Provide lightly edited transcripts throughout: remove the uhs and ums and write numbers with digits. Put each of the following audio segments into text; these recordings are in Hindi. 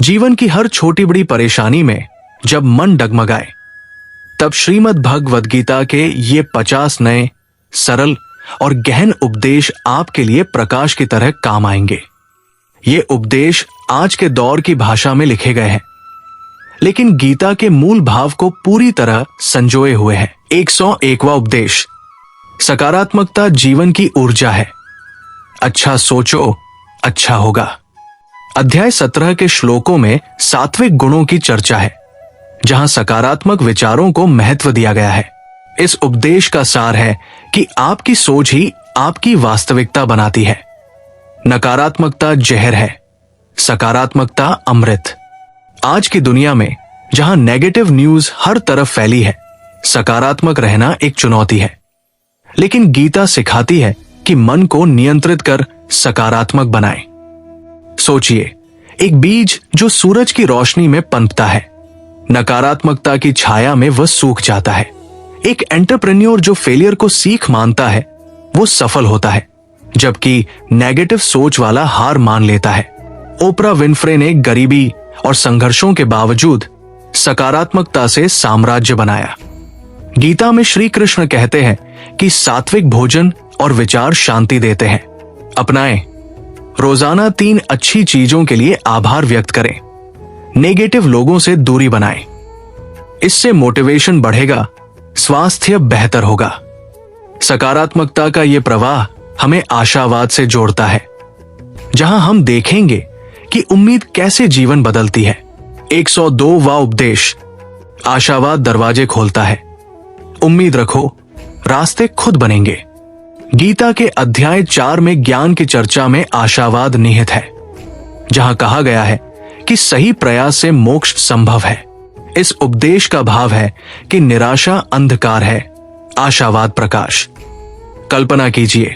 जीवन की हर छोटी बड़ी परेशानी में जब मन डगमगाए, तब श्रीमद् भगवद गीता के ये 50 नए सरल और गहन उपदेश आपके लिए प्रकाश की तरह काम आएंगे। ये उपदेश आज के दौर की भाषा में लिखे गए हैं, लेकिन गीता के मूल भाव को पूरी तरह संजोए हुए हैं। 101वां उपदेश, सकारात्मकता जीवन की ऊर्जा है। अच्छा सोचो, अच्छा होगा। अध्याय 17 के श्लोकों में सात्विक गुणों की चर्चा है, जहां सकारात्मक विचारों को महत्व दिया गया है। इस उपदेश का सार है कि आपकी सोच ही आपकी वास्तविकता बनाती है। नकारात्मकता जहर है, सकारात्मकता अमृत। आज की दुनिया में जहां नेगेटिव न्यूज हर तरफ फैली है, सकारात्मक रहना एक चुनौती है। लेकिन गीता सिखाती है कि मन को नियंत्रित कर सकारात्मक बनाएं। सोचिए, एक बीज जो सूरज की रोशनी में पनपता है, नकारात्मकता की छाया में वह सूख जाता है। एक एंटरप्रेन्योर जो फेलियर को सीख मानता है, वो सफल होता है, जबकि नेगेटिव सोच वाला हार मान लेता है। ओपरा विनफ्रे ने गरीबी और संघर्षों के बावजूद सकारात्मकता से साम्राज्य बनाया। गीता में श्री कृष्ण कहते हैं कि सात्विक भोजन और विचार शांति देते हैं। अपनाएं। रोजाना 3 अच्छी चीजों के लिए आभार व्यक्त करें। नेगेटिव लोगों से दूरी बनाएं। इससे मोटिवेशन बढ़ेगा, स्वास्थ्य बेहतर होगा। सकारात्मकता का यह प्रवाह हमें आशावाद से जोड़ता है, जहां हम देखेंगे कि उम्मीद कैसे जीवन बदलती है। 102वां उपदेश, आशावाद दरवाजे खोलता है। उम्मीद रखो, रास्ते खुद बनेंगे। गीता के अध्याय 4 में ज्ञान की चर्चा में आशावाद निहित है, जहां कहा गया है कि सही प्रयास से मोक्ष संभव है। इस उपदेश का भाव है कि निराशा अंधकार है, आशावाद प्रकाश। कल्पना कीजिए,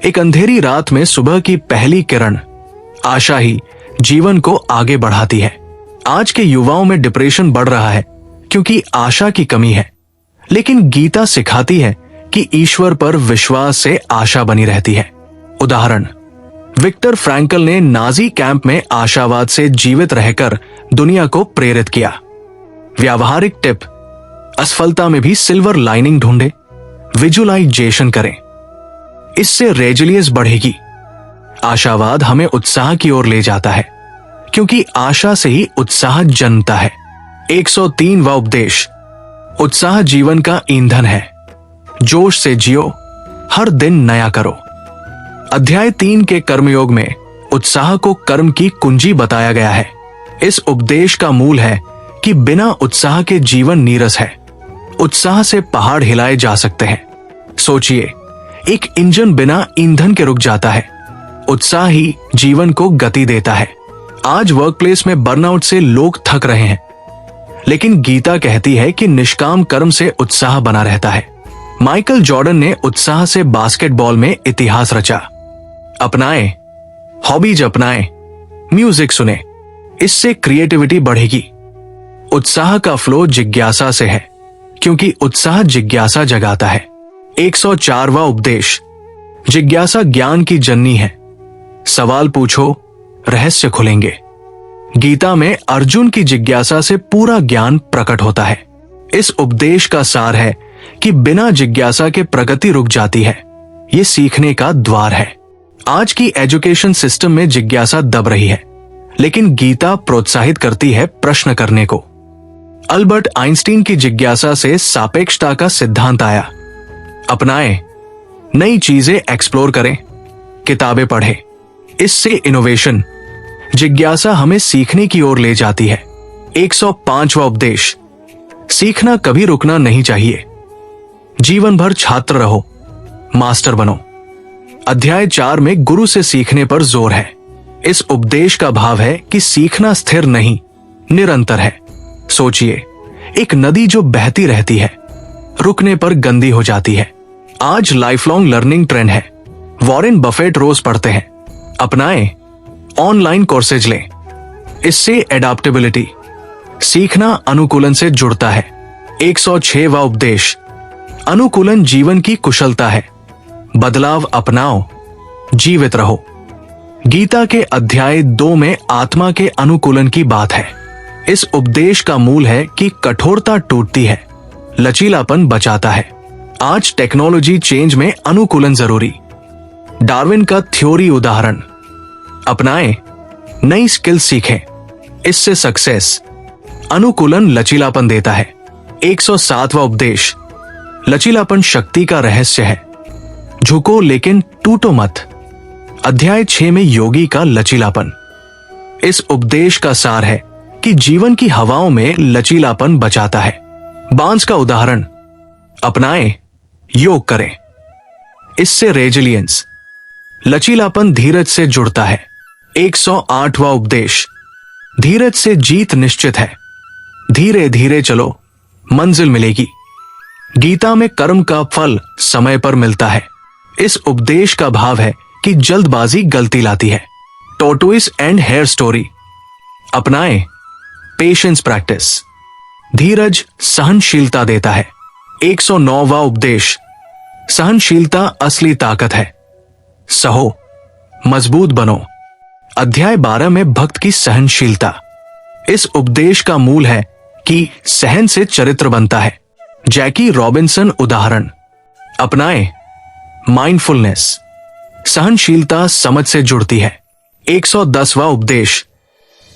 एक अंधेरी रात में सुबह की पहली किरण, आशा ही जीवन को आगे बढ़ाती है। आज के युवाओं में डिप्रेशन बढ़ रहा है क्योंकि आशा की कमी है, लेकिन गीता सिखाती है कि ईश्वर पर विश्वास से आशा बनी रहती है। उदाहरण, विक्टर फ्रैंकल ने नाजी कैंप में आशावाद से जीवित रहकर दुनिया को प्रेरित किया। व्यावहारिक टिप, असफलता में भी सिल्वर लाइनिंग ढूंढे, विजुअलाइजेशन करें, इससे रेजिलियंस बढ़ेगी। आशावाद हमें उत्साह की ओर ले जाता है, क्योंकि आशा से ही उत्साह जन्मता है। 103वां उपदेश, उत्साह जीवन का ईंधन है। जोश से जियो, हर दिन नया करो। अध्याय 3 के कर्मयोग में उत्साह को कर्म की कुंजी बताया गया है। इस उपदेश का मूल है कि बिना उत्साह के जीवन नीरस है। उत्साह से पहाड़ हिलाए जा सकते हैं। सोचिए, एक इंजन बिना ईंधन के रुक जाता है। उत्साह ही जीवन को गति देता है। आज वर्कप्लेस में बर्नआउट से लोग थक रहे हैं, लेकिन गीता कहती है कि निष्काम कर्म से उत्साह बना रहता है। माइकल जॉर्डन ने उत्साह से बास्केटबॉल में इतिहास रचा। अपनाएं, हॉबीज अपनाएं, म्यूजिक सुने, इससे क्रिएटिविटी बढ़ेगी। उत्साह का फ्लो जिज्ञासा से है, क्योंकि उत्साह जिज्ञासा जगाता है। 104वां उपदेश, जिज्ञासा ज्ञान की जननी है। सवाल पूछो, रहस्य खुलेंगे। गीता में अर्जुन की जिज्ञासा से पूरा ज्ञान प्रकट होता है। इस उपदेश का सार है कि बिना जिज्ञासा के प्रगति रुक जाती है। ये सीखने का द्वार है। आज की एजुकेशन सिस्टम में जिज्ञासा दब रही है, लेकिन गीता प्रोत्साहित करती है प्रश्न करने को। अल्बर्ट आइंस्टीन की जिज्ञासा से सापेक्षता का सिद्धांत आया। अपनाएं, नई चीजें एक्सप्लोर करें, किताबें पढ़ें, इससे इनोवेशन, जिज्ञासा हमें सीखने की ओर ले जाती है। 105वां उपदेश, सीखना कभी रुकना नहीं चाहिए। जीवन भर छात्र रहो, मास्टर बनो। अध्याय 4 में गुरु से सीखने पर जोर है। इस उपदेश का भाव है कि सीखना स्थिर नहीं, निरंतर है। सोचिए, एक नदी जो बहती रहती है, रुकने पर गंदी हो जाती है। आज लाइफ लॉन्ग लर्निंग ट्रेंड है। वॉरेन बफेट रोज पढ़ते हैं। अपनाएं, ऑनलाइन कोर्सेज लें, इससे एडाप्टेबिलिटी, सीखना अनुकूलन से जुड़ता है। 106वां उपदेश, अनुकूलन जीवन की कुशलता है। बदलाव अपनाओ, जीवित रहो। गीता के अध्याय 2 में आत्मा के अनुकूलन की बात है। इस उपदेश का मूल है कि कठोरता टूटती है, लचीलापन बचाता है। आज टेक्नोलॉजी चेंज में अनुकूलन जरूरी। डार्विन का थ्योरी उदाहरण अपनाएं, नई स्किल सीखें, इससे सक्सेस। अनुकूलन लचीलापन देता है। 107वां उपदेश, लचीलापन शक्ति का रहस्य है। झुको लेकिन टूटो मत। अध्याय 6 में योगी का लचीलापन। इस उपदेश का सार है कि जीवन की हवाओं में लचीलापन बचाता है। बांस का उदाहरण अपनाएं, योग करें, इससे रेजिलियंस। लचीलापन धीरज से जुड़ता है। 108वां उपदेश, धीरज से जीत निश्चित है। धीरे धीरे चलो, मंजिल मिलेगी। गीता में कर्म का फल समय पर मिलता है। इस उपदेश का भाव है कि जल्दबाजी गलती लाती है। टोर्टोइस एंड हेयर स्टोरी अपनाएं, पेशेंस प्रैक्टिस। धीरज सहनशीलता देता है। 109वां उपदेश, सहनशीलता असली ताकत है। सहो, मजबूत बनो। अध्याय 12 में भक्त की सहनशीलता। इस उपदेश का मूल है कि सहन से चरित्र बनता है। जैकी रॉबिन्सन उदाहरण अपनाएं, माइंडफुलनेस। सहनशीलता समझ से जुड़ती है। 110वां उपदेश,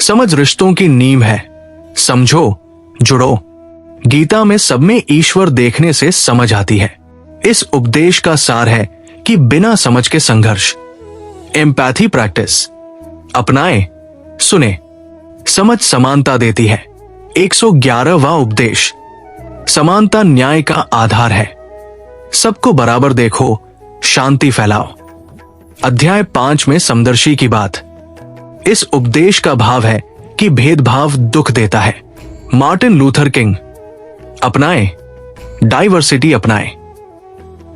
समझ रिश्तों की नींव है। समझो, जुड़ो। गीता में सब में ईश्वर देखने से समझ आती है। इस उपदेश का सार है कि बिना समझ के संघर्ष। एम्पैथी प्रैक्टिस अपनाएं, सुने, समझ समानता देती है। 111वां उपदेश, समानता न्याय का आधार है। सबको बराबर देखो, शांति फैलाओ। अध्याय 5 में समदर्शी की बात। इस उपदेश का भाव है कि भेदभाव दुख देता है। मार्टिन लूथर किंग अपनाएं, डाइवर्सिटी अपनाएं।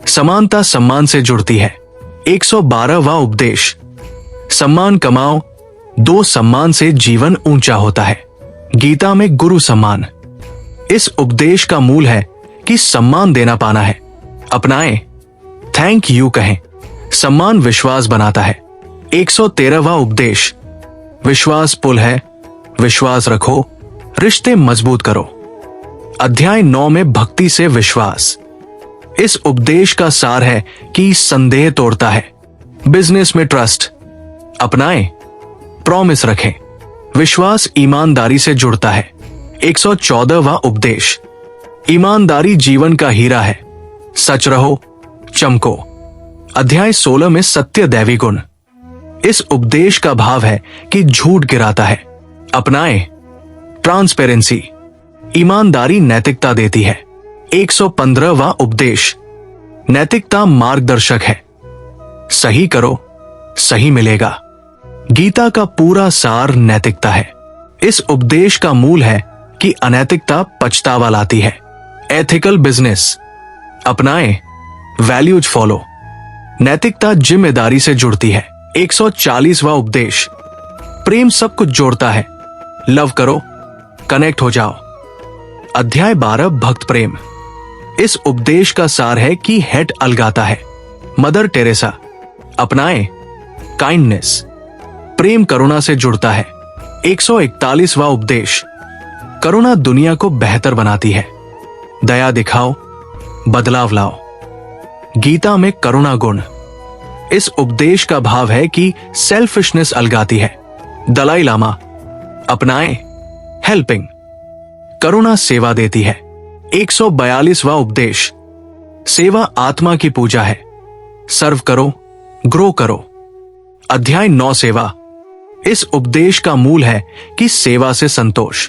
समानता सम्मान से जुड़ती है। 112वां उपदेश, सम्मान कमाओ, दो सम्मान से जीवन ऊंचा होता है। गीता में गुरु सम्मान। इस उपदेश का मूल है कि सम्मान देना पाना है। अपनाएं, थैंक यू कहें। सम्मान विश्वास बनाता है। 113वां उपदेश, विश्वास पुल है, विश्वास रखो, रिश्ते मजबूत करो। अध्याय 9 में भक्ति से विश्वास। इस उपदेश का सार है कि संदेह तोड़ता है। बिजनेस में ट्रस्ट अपनाएं, प्रॉमिस रखें। विश्वास ईमानदारी से जुड़ता है। 114वां उपदेश, ईमानदारी जीवन का हीरा है। सच रहो, चमको। अध्याय 16 में सत्य दैवी गुण। इस उपदेश का भाव है कि झूठ गिराता है। अपनाएं, ट्रांसपेरेंसी, ईमानदारी नैतिकता देती है। 115वां उपदेश, नैतिकता मार्गदर्शक है। सही करो, सही मिलेगा। गीता का पूरा सार नैतिकता है। इस उपदेश का मूल है कि अनैतिकता पछतावा लाती है। एथिकल बिजनेस अपनाएं, वैल्यूज फॉलो। नैतिकता जिम्मेदारी से जुड़ती है। 140वां उपदेश, प्रेम सब कुछ जोड़ता है। लव करो, कनेक्ट हो जाओ। अध्याय 12 भक्त प्रेम। इस उपदेश का सार है कि हेट अलगाता है। मदर टेरेसा अपनाएं, काइंडनेस, प्रेम करुणा से जुड़ता है। 141वां उपदेश, करुणा दुनिया को बेहतर बनाती है। दया दिखाओ, बदलाव लाओ। गीता में करुणा गुण। इस उपदेश का भाव है कि सेल्फिशनेस अलगाती है। दलाई लामा अपनाएं, हेल्पिंग, करुणा सेवा देती है। 142वां उपदेश, सेवा आत्मा की पूजा है। सर्व करो, ग्रो करो। अध्याय 9 सेवा। इस उपदेश का मूल है कि सेवा से संतोष।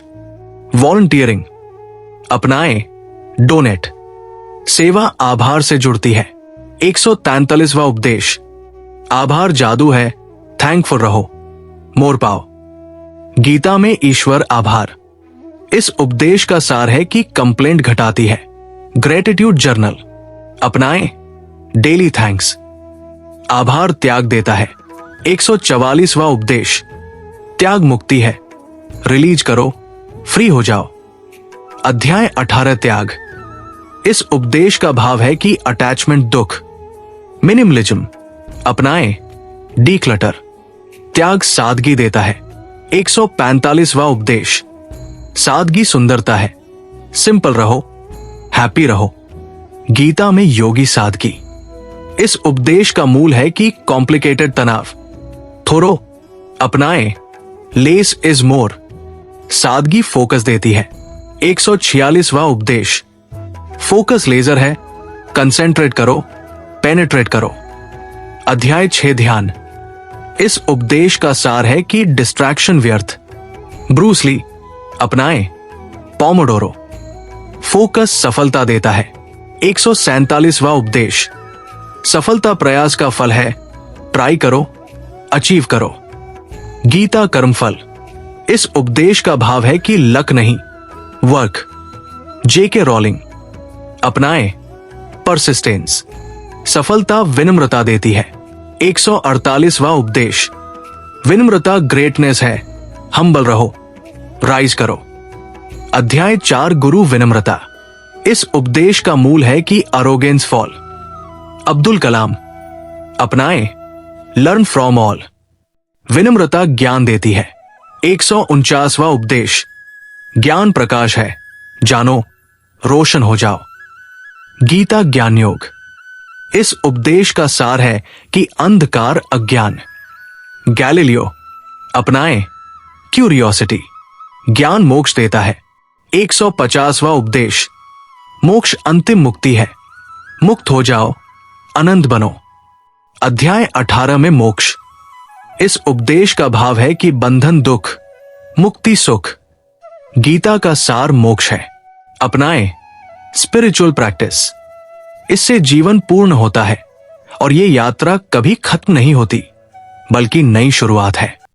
वॉलंटियरिंग अपनाएं, डोनेट, सेवा आभार से जुड़ती है। 143वां उपदेश, आभार जादू है, थैंकफुल रहो, मोर पाओ। गीता में ईश्वर आभार। इस उपदेश का सार है कि कंप्लेंट घटाती है। ग्रेटिट्यूड जर्नल अपनाएं, डेली थैंक्स, आभार त्याग देता है। 144वां उपदेश, त्याग मुक्ति है। रिलीज करो, फ्री हो जाओ। अध्याय 18 त्याग। इस उपदेश का भाव है कि अटैचमेंट दुख। मिनिमलिज्म अपनाएं, डीक्लटर, त्याग सादगी देता है। 145वां उपदेश, सादगी सुंदरता है। सिंपल रहो, हैप्पी रहो। गीता में योगी सादगी। इस उपदेश का मूल है कि कॉम्प्लिकेटेड तनाव थोरो अपनाएं, लेस इज मोर। सादगी फोकस देती है। 146वां उपदेश, फोकस लेजर है, कंसेंट्रेट करो, पेनिट्रेट करो। अध्याय 6 ध्यान। इस उपदेश का सार है कि डिस्ट्रैक्शन व्यर्थ। ब्रूस ली अपनाएं, पोमोडोरो। फोकस सफलता देता है। 147वां उपदेश, सफलता प्रयास का फल है, ट्राई करो, अचीव करो। गीता कर्मफल। इस उपदेश का भाव है कि लक नहीं, वर्क। जेके रॉलिंग अपनाएं, परसिस्टेंस। सफलता विनम्रता देती है। 148वां उपदेश, विनम्रता ग्रेटनेस है, हम्बल रहो, राइज करो। अध्याय 4 गुरु विनम्रता। इस उपदेश का मूल है कि अरोगेंस फॉल। अब्दुल कलाम अपनाएं, लर्न फ्रॉम ऑल। विनम्रता ज्ञान देती है। 149वां उपदेश, ज्ञान प्रकाश है, जानो, रोशन हो जाओ। गीता ज्ञान योग। इस उपदेश का सार है कि अंधकार अज्ञान। गैलीलियो अपनाएं, क्यूरियोसिटी। ज्ञान मोक्ष देता है। 150वां उपदेश, मोक्ष अंतिम मुक्ति है, मुक्त हो जाओ, अनंत बनो। अध्याय 18 में मोक्ष। इस उपदेश का भाव है कि बंधन दुख, मुक्ति सुख। गीता का सार मोक्ष है। अपनाएं, स्पिरिचुअल प्रैक्टिस। इससे जीवन पूर्ण होता है और यह यात्रा कभी खत्म नहीं होती, बल्कि नई शुरुआत है।